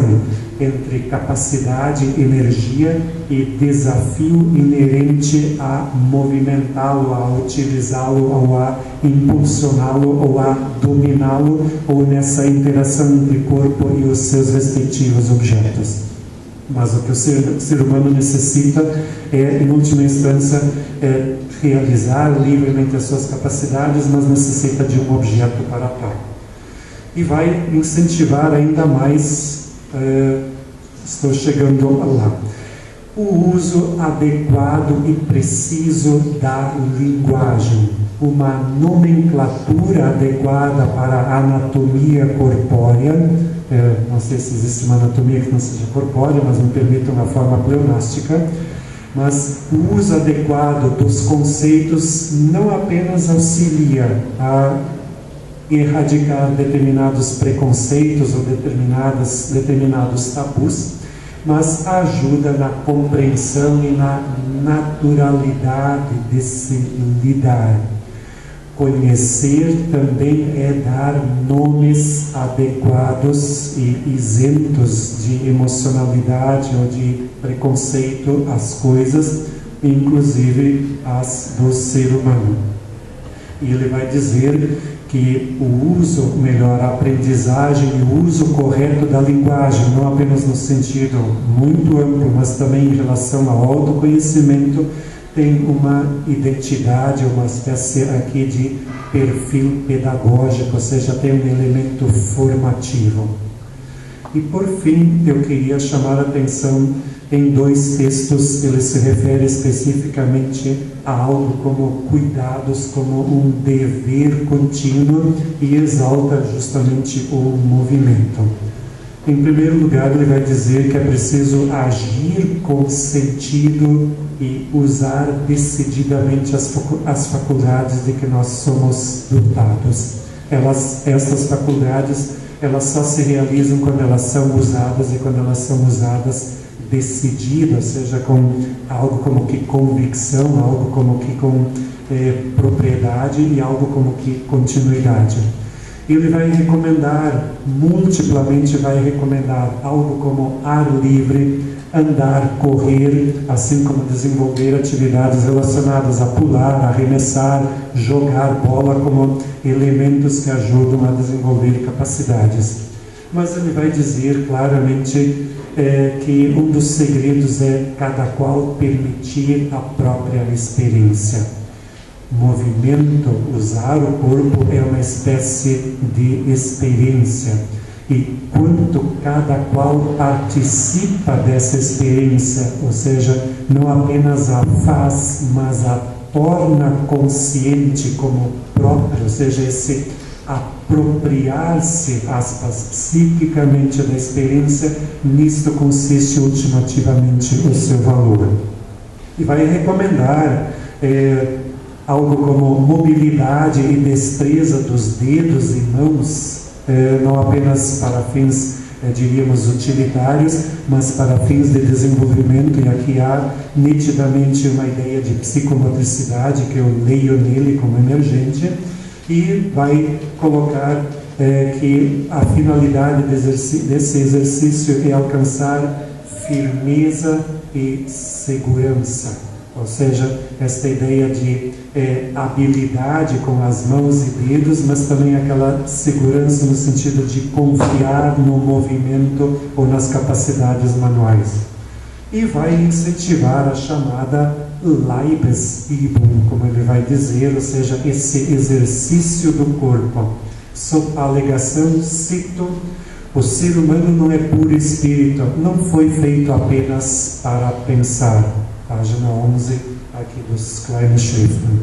entre capacidade, energia e desafio inerente a movimentá-lo, a utilizá-lo, ou a impulsioná-lo, ou a dominá-lo, ou nessa interação entre corpo e os seus respectivos objetos. Mas o que o ser humano necessita é, em última instância, realizar livremente as suas capacidades, mas necessita de um objeto para tal. E vai incentivar ainda mais, estou chegando lá, o uso adequado e preciso da linguagem, uma nomenclatura adequada para a anatomia corpórea. Não sei se existe uma anatomia que não seja corpórea, mas me permita uma forma pleonástica, mas o uso adequado dos conceitos não apenas auxilia a erradicar determinados preconceitos ou determinados tabus, mas ajuda na compreensão e na naturalidade de se lidar. Conhecer também é dar nomes adequados e isentos de emocionalidade ou de preconceito às coisas, inclusive as do ser humano. E ele vai dizer que o uso, melhor, a aprendizagem e o uso correto da linguagem, não apenas no sentido muito amplo, mas também em relação ao autoconhecimento, tem uma identidade, uma espécie aqui de perfil pedagógico, ou seja, tem um elemento formativo. E por fim, eu queria chamar a atenção em 2 textos. Ele se refere especificamente a algo como cuidados, como um dever contínuo, e exalta justamente o movimento. Em primeiro lugar, ele vai dizer que é preciso agir com sentido e usar decididamente as faculdades de que nós somos dotados. Estas faculdades, elas só se realizam quando elas são usadas, e quando elas são usadas decididas, seja com algo como que convicção, algo como que com propriedade e algo como que continuidade. Ele vai recomendar, multiplamente vai recomendar algo como ar livre, andar, correr, assim como desenvolver atividades relacionadas a pular, arremessar, jogar bola, como elementos que ajudam a desenvolver capacidades. Mas ele vai dizer claramente que um dos segredos é cada qual permitir a própria experiência. Movimento, usar o corpo, é uma espécie de experiência, e quanto cada qual participa dessa experiência, ou seja, não apenas a faz, mas a torna consciente como própria, ou seja, esse apropriar-se, aspas, psiquicamente da experiência, nisto consiste ultimativamente o seu valor. E vai recomendar algo como mobilidade e destreza dos dedos e mãos, não apenas para fins, diríamos, utilitários, mas para fins de desenvolvimento, e aqui há nitidamente uma ideia de psicomotricidade que eu leio nele como emergente, e vai colocar que a finalidade desse exercício é alcançar firmeza e segurança. Ou seja, esta ideia de habilidade com as mãos e dedos, mas também aquela segurança no sentido de confiar no movimento ou nas capacidades manuais. E vai incentivar a chamada Leibesübung, como ele vai dizer, ou seja, esse exercício do corpo. Sob a alegação, cito: o ser humano não é puro espírito, não foi feito apenas para pensar. Página 11, aqui dos Kleine Schriften.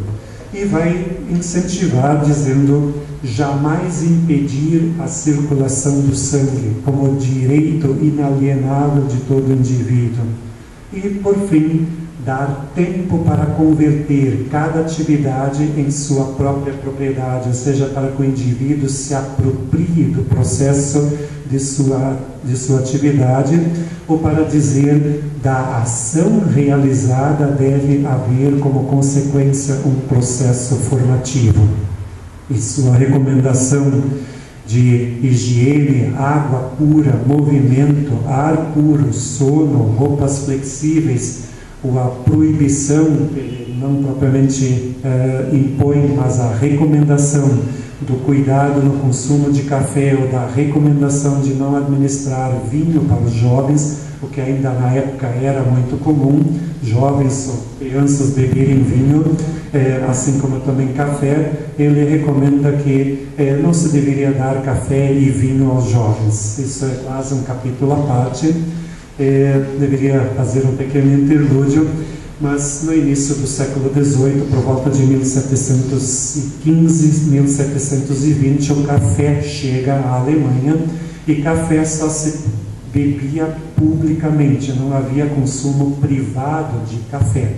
E vai incentivar, dizendo: jamais impedir a circulação do sangue, como direito inalienável de todo indivíduo. E, por fim, dar tempo para converter cada atividade em sua própria propriedade, ou seja, para que o indivíduo se aproprie do processo de sua atividade, ou para dizer, da ação realizada deve haver como consequência um processo formativo. E sua recomendação de higiene, água pura, movimento, ar puro, sono, roupas flexíveis, ou a proibição, ele não propriamente impõe, mas a recomendação do cuidado no consumo de café, ou da recomendação de não administrar vinho para os jovens, o que ainda na época era muito comum, jovens ou crianças beberem vinho, assim como também café. Ele recomenda que não se deveria dar café e vinho aos jovens. Isso é quase um capítulo à parte. Deveria fazer um pequeno interlúdio, mas no início do século XVIII, por volta de 1715, 1720, o café chega à Alemanha, e café só se bebia publicamente, não havia consumo privado de café.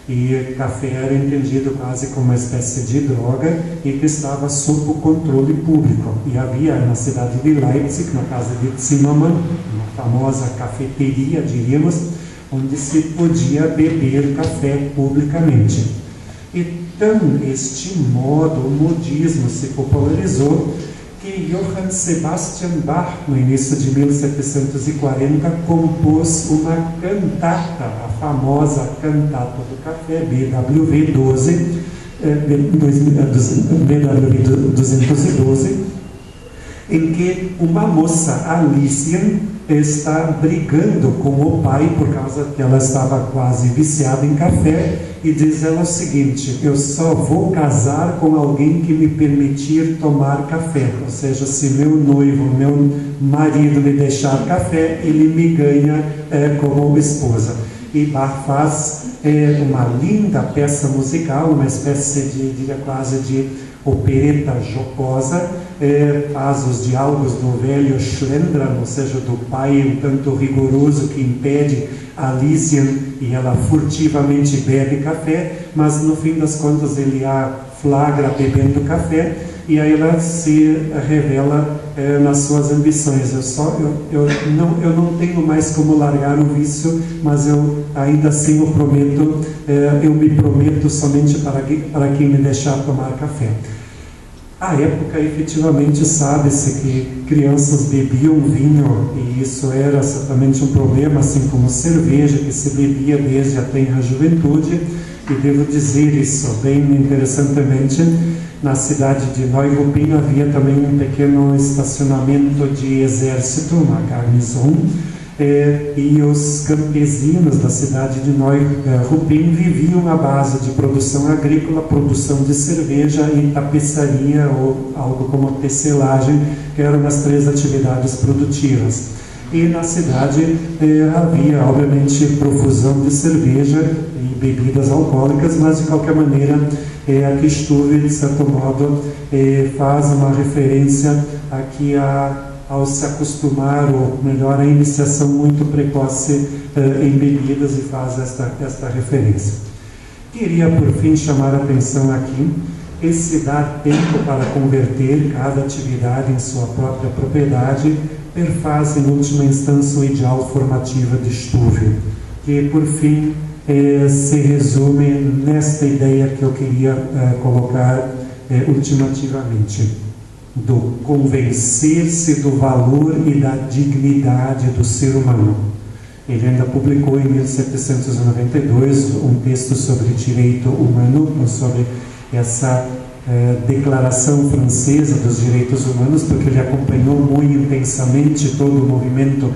E café era entendido quase como uma espécie de droga e que estava sob o controle público. E havia na cidade de Leipzig, na casa de Zimmermann, uma famosa cafeteria, diríamos, onde se podia beber café publicamente. E tão este modo, o modismo se popularizou que Johann Sebastian Bach, no início de 1740, compôs uma cantata, a famosa Cantata do Café, BWV 212, em que uma moça, Alicia, está brigando com o pai por causa que ela estava quase viciada em café, e diz ela o seguinte: eu só vou casar com alguém que me permitir tomar café, ou seja, se meu noivo, meu marido me deixar café, ele me ganha como esposa. E Bach faz uma linda peça musical, uma espécie de, diria quase de opereta jocosa, faz os diálogos do velho Schlendern, ou seja, do pai um tanto rigoroso que impede Alicia e ela furtivamente bebe café, mas no fim das contas ele a flagra bebendo café e aí ela se revela nas suas ambições. Eu não tenho mais como largar o vício, mas eu ainda assim eu me prometo somente para quem me deixar tomar café. À época, efetivamente, sabe-se que crianças bebiam vinho, e isso era certamente um problema, assim como cerveja, que se bebia desde a tenra juventude, e devo dizer isso bem interessantemente, na cidade de Neuruppin havia também um pequeno estacionamento de exército, uma garnison, e os campesinos da cidade de Neuruppin viviam à base de produção agrícola, produção de cerveja e tapeçaria, ou algo como tecelagem, que eram as 3 atividades produtivas. E na cidade havia, obviamente, profusão de cerveja e bebidas alcoólicas, mas de qualquer maneira a Quistove, de certo modo, faz uma referência aqui ao se acostumar, ou melhor, a iniciação muito precoce em bebidas, e faz esta referência. Queria, por fim, chamar a atenção aqui que se dá tempo para converter cada atividade em sua própria propriedade, perfaz, em última instância, o ideal formativo de Stove, que, por fim, se resume nesta ideia que eu queria colocar ultimativamente, do convencer-se do valor e da dignidade do ser humano. Ele ainda publicou em 1792 um texto sobre direito humano, sobre essa declaração francesa dos direitos humanos, porque ele acompanhou muito intensamente todo o movimento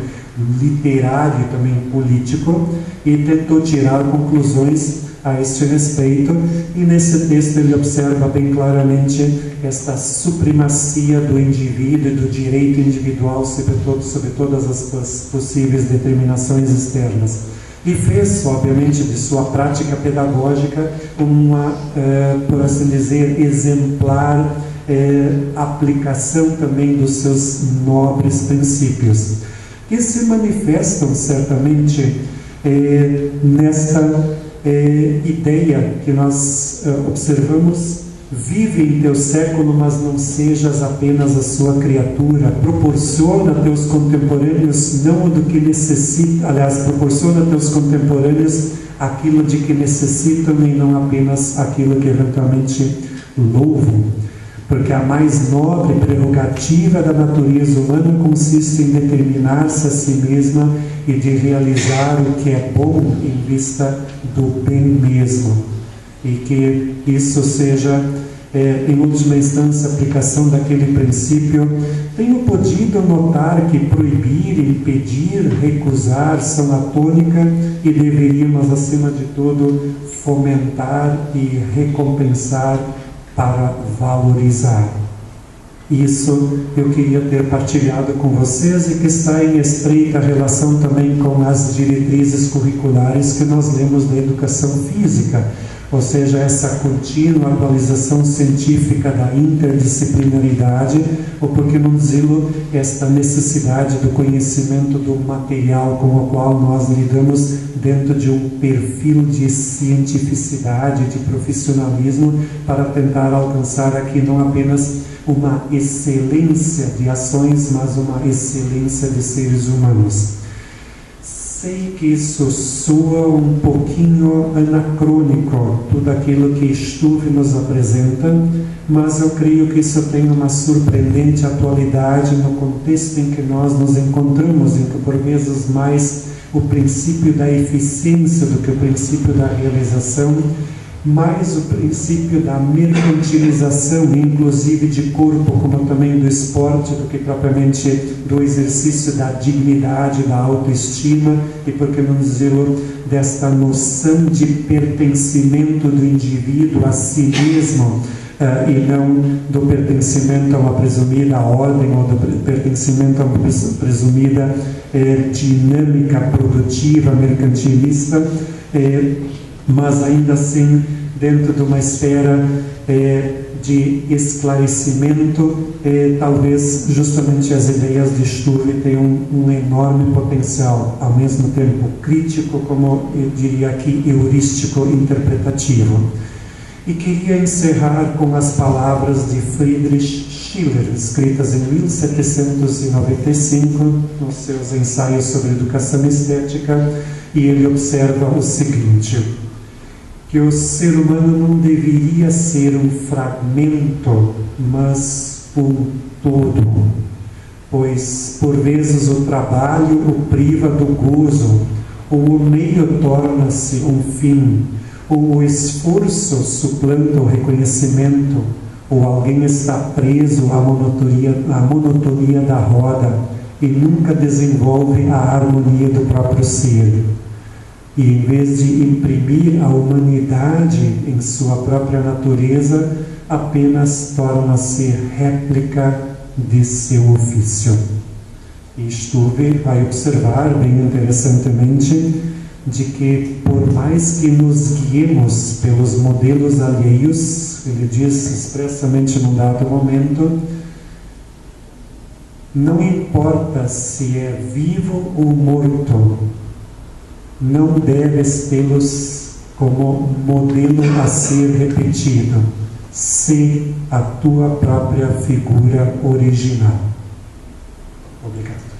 literário e também político, e tentou tirar conclusões a este respeito, e nesse texto ele observa bem claramente esta supremacia do indivíduo e do direito individual sobre todas as possíveis determinações externas. E fez, obviamente, de sua prática pedagógica uma, por assim dizer, exemplar aplicação também dos seus nobres princípios, que se manifestam certamente nesta ideia que nós observamos: vive em teu século, mas não sejas apenas a sua criatura. Proporciona a teus contemporâneos não do que necessitam, aliás, proporciona a teus contemporâneos aquilo de que necessitam e não apenas aquilo que eventualmente louvam. Porque a mais nobre prerrogativa da natureza humana consiste em determinar-se a si mesma e de realizar o que é bom em vista do bem mesmo. E que isso seja, em última instância, a aplicação daquele princípio. Tenho podido notar que proibir, impedir, recusar são a tônica, e deveríamos, acima de tudo, fomentar e recompensar para valorizar. Isso eu queria ter partilhado com vocês, e que está em estreita relação também com as diretrizes curriculares que nós lemos da educação física, ou seja, essa contínua atualização científica da interdisciplinaridade, ou por que não dizê-lo, esta necessidade do conhecimento do material com o qual nós lidamos dentro de um perfil de cientificidade, de profissionalismo, para tentar alcançar aqui não apenas uma excelência de ações, mas uma excelência de seres humanos. Sei que isso soa um pouquinho anacrônico, tudo aquilo que Stuve nos apresenta, mas eu creio que isso tem uma surpreendente atualidade no contexto em que nós nos encontramos, em que por vezes mais o princípio da eficiência do que o princípio da realização, mais o princípio da mercantilização, inclusive de corpo, como também do esporte, do que propriamente do exercício da dignidade, da autoestima, e por que não dizê-lo, desta noção de pertencimento do indivíduo a si mesmo, e não do pertencimento a uma presumida ordem ou do pertencimento a uma presumida dinâmica produtiva, mercantilista, mas ainda assim dentro de uma esfera de esclarecimento, talvez justamente as ideias de Stuve tenham um enorme potencial, ao mesmo tempo crítico, como eu diria aqui, heurístico, interpretativo. E queria encerrar com as palavras de Friedrich Schiller, escritas em 1795, nos seus ensaios sobre educação estética, e ele observa o seguinte: que o ser humano não deveria ser um fragmento, mas um todo, pois por vezes o trabalho o priva do gozo, ou o meio torna-se um fim, ou o esforço suplanta o reconhecimento, ou alguém está preso à monotonia da roda e nunca desenvolve a harmonia do próprio ser. E em vez de imprimir a humanidade em sua própria natureza, apenas torna-se réplica de seu ofício. E Stuve vai observar, bem interessantemente, de que por mais que nos guiemos pelos modelos alheios, ele diz expressamente num dado momento, não importa se é vivo ou morto, não deves tê-los como modelo a ser repetido. Sê a tua própria figura original. Obrigado.